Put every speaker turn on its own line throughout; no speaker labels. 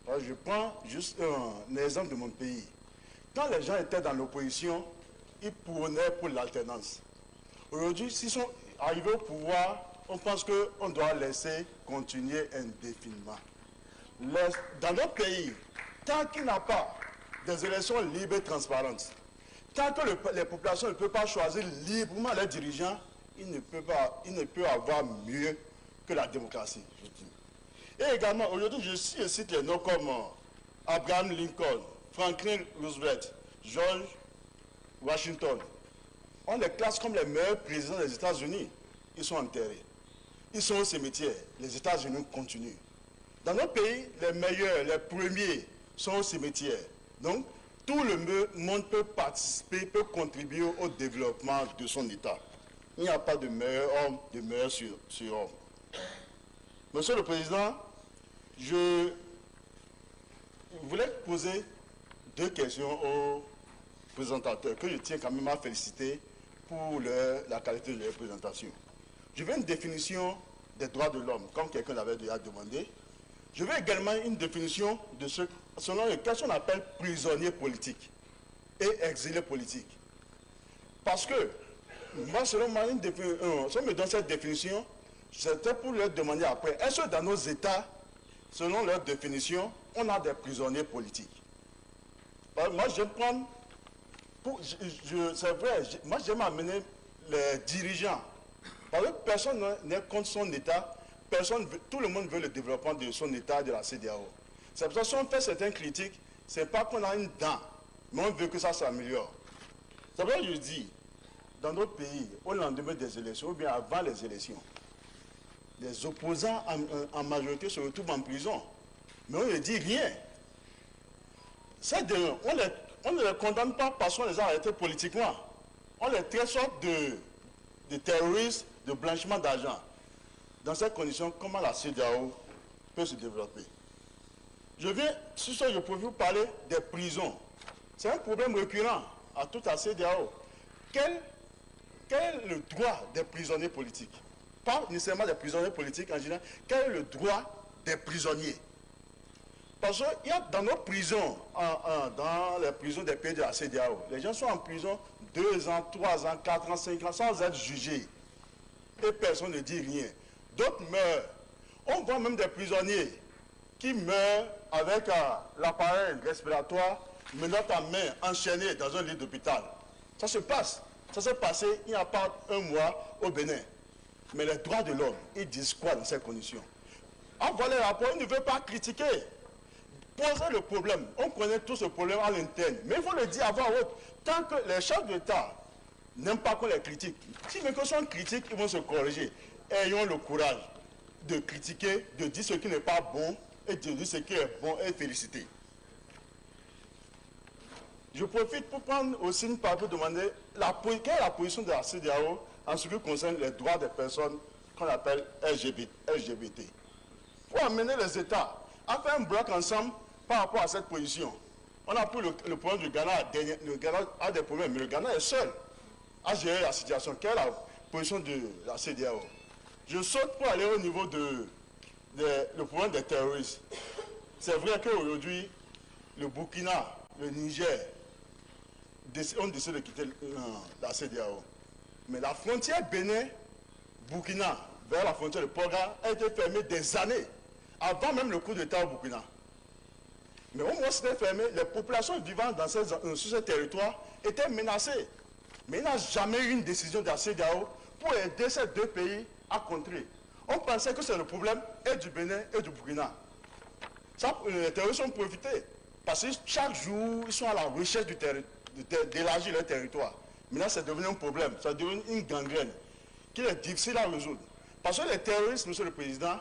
Je prends juste un exemple de mon pays. Quand les gens étaient dans l'opposition, ils prônaient pour l'alternance. Aujourd'hui, s'ils sont arrivés au pouvoir, on pense qu'on doit laisser continuer indéfiniment. Dans notre pays, tant qu'il n'y a pas des élections libres et transparentes, tant que les populations ne peuvent pas choisir librement leurs dirigeants, il ne peut avoir mieux que la démocratie, je dis. Et également, aujourd'hui, je cite les noms comme Abraham Lincoln, Franklin Roosevelt, George Washington. On les classe comme les meilleurs présidents des États-Unis. Ils sont enterrés. Ils sont au cimetière. Les États-Unis continuent. Dans notre pays, les meilleurs, les premiers sont au cimetière. Donc, tout le monde peut participer, peut contribuer au développement de son État. Il n'y a pas de meilleur homme, de meilleur surhomme. Monsieur le Président, je voulais poser deux questions aux présentateurs que je tiens quand même à féliciter pour la qualité de leur présentation. Je veux une définition des droits de l'homme, comme quelqu'un l'avait déjà demandé. Je veux également une définition de selon lequel on appelle prisonnier politique et exilé politique. Parce que, moi, selon moi, si on me donne cette définition, c'était pour leur demander après, est-ce que dans nos États, selon leur définition, on a des prisonniers politiques? Moi, je vais prendre, c'est vrai, moi, j'aime amener les dirigeants. Parce que personne n'est contre son État, tout le monde veut le développement de son État, de la CEDEAO. C'est pour ça que si on fait certaines critiques, ce n'est pas qu'on a une dent, mais on veut que ça s'améliore. C'est pour ça que je dis, dans notre pays, au lendemain des élections, ou bien avant les élections, les opposants en majorité se retrouvent en prison. Mais on ne dit rien. On ne les condamne pas parce qu'on les a arrêtés politiquement. On les traite sorte de terroristes, de blanchiment d'argent. Dans ces conditions, comment la CEDEAO peut se développer? Je peux vous parler des prisons. C'est un problème récurrent à toute la CEDEAO. Quel est le droit des prisonniers politiques? Pas nécessairement des prisonniers politiques en général. Quel est le droit des prisonniers? Parce qu'il y a dans nos prisons, dans les prisons des pays de la CEDEAO, les gens sont en prison 2 ans, 3 ans, 4 ans, 5 ans, sans être jugés. Et personne ne dit rien. D'autres meurent. On voit même des prisonniers qui meurent avec l'appareil respiratoire, menottes à main, enchaînés dans un lit d'hôpital. Ça se passe. Ça s'est passé il n'y a pas 1 mois au Bénin. Mais les droits de l'homme, ils disent quoi dans ces conditions? On voit les rapports, on ne veut pas critiquer. Poser le problème. On connaît tout ce problème à l'interne. Mais il faut le dire à voix haute. Tant que les chefs d'État n'aiment pas qu'on les critique, si les questions critiques, ils vont se corriger. Ayons le courage de critiquer, de dire ce qui n'est pas bon et de dire ce qui est bon et féliciter. Je profite pour prendre aussi une part pour demander quelle est la position de la CEDEAO en ce qui concerne les droits des personnes qu'on appelle LGBT. Il faut amener les États à faire un bloc ensemble par rapport à cette position. On a pris le problème du Ghana. Le Ghana a des problèmes, mais le Ghana est seul à gérer la situation. Quelle est la position de la CEDEAO? Je saute pour aller au niveau le problème des terroristes. C'est vrai qu'aujourd'hui, le Burkina, le Niger, ont décidé de quitter la CEDEAO. Mais la frontière Bénin-Burkina, vers la frontière de Porga, a été fermée des années, avant même le coup d'État au Burkina. Mais au moins c'était fermé, les populations vivant sur ce territoire étaient menacées. Mais il n'y a jamais eu une décision de la CEDEAO pour aider ces 2 pays à contrer. On pensait que c'est le problème et du Bénin et du Burkina. Les terroristes ont profité. Parce que chaque jour, ils sont à la recherche d'élargir leur territoire. Maintenant, c'est devenu un problème, c'est devenu une gangrène qui est difficile à résoudre. Parce que les terroristes, Monsieur le Président,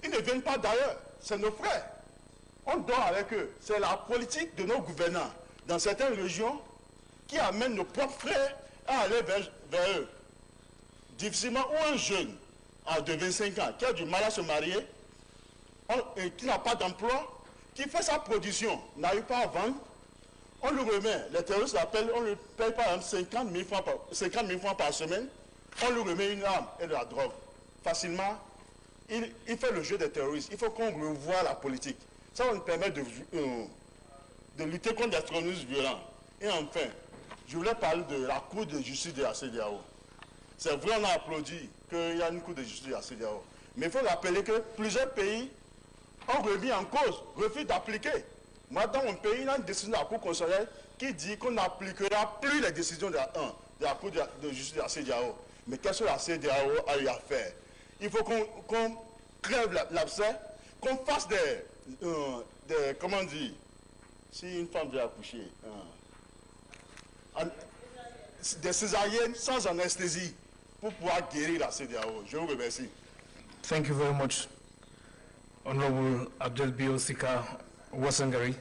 ils ne viennent pas d'ailleurs, c'est nos frères. On dort avec eux. C'est la politique de nos gouvernants dans certaines régions qui amène nos propres frères à aller vers eux. Difficilement, ou un jeune de 25 ans qui a du mal à se marier, qui n'a pas d'emploi, qui fait sa production, n'arrive pas à vendre, on lui remet, les terroristes l'appellent, on lui paye par exemple 50 000 francs par semaine, on lui remet une arme et de la drogue. Facilement, il fait le jeu des terroristes. Il faut qu'on revoie la politique. Ça va nous permettre de lutter contre l'extrémisme violent. Et enfin, je voulais parler de la Cour de justice de la CEDEAO. C'est vrai, on a applaudi qu'il y a une Cour de justice de la CEDEAO. Mais il faut rappeler que plusieurs pays ont remis en cause, refusent d'appliquer. Moi, dans mon pays, il y a une décision de la Cour constitutionnelle qui dit qu'on n'appliquera plus les décisions de la Cour de justice de la CEDEAO. Mais qu'est-ce que la CEDEAO a eu à faire? Il faut qu'on crève l'abcès, qu'on fasse des comment dire, si une femme vient accoucher, des césariennes sans anesthésie pour pouvoir guérir la CEDEAO. Je vous remercie.
Thank you very much, Honorable Abdel Biosika Wasangari.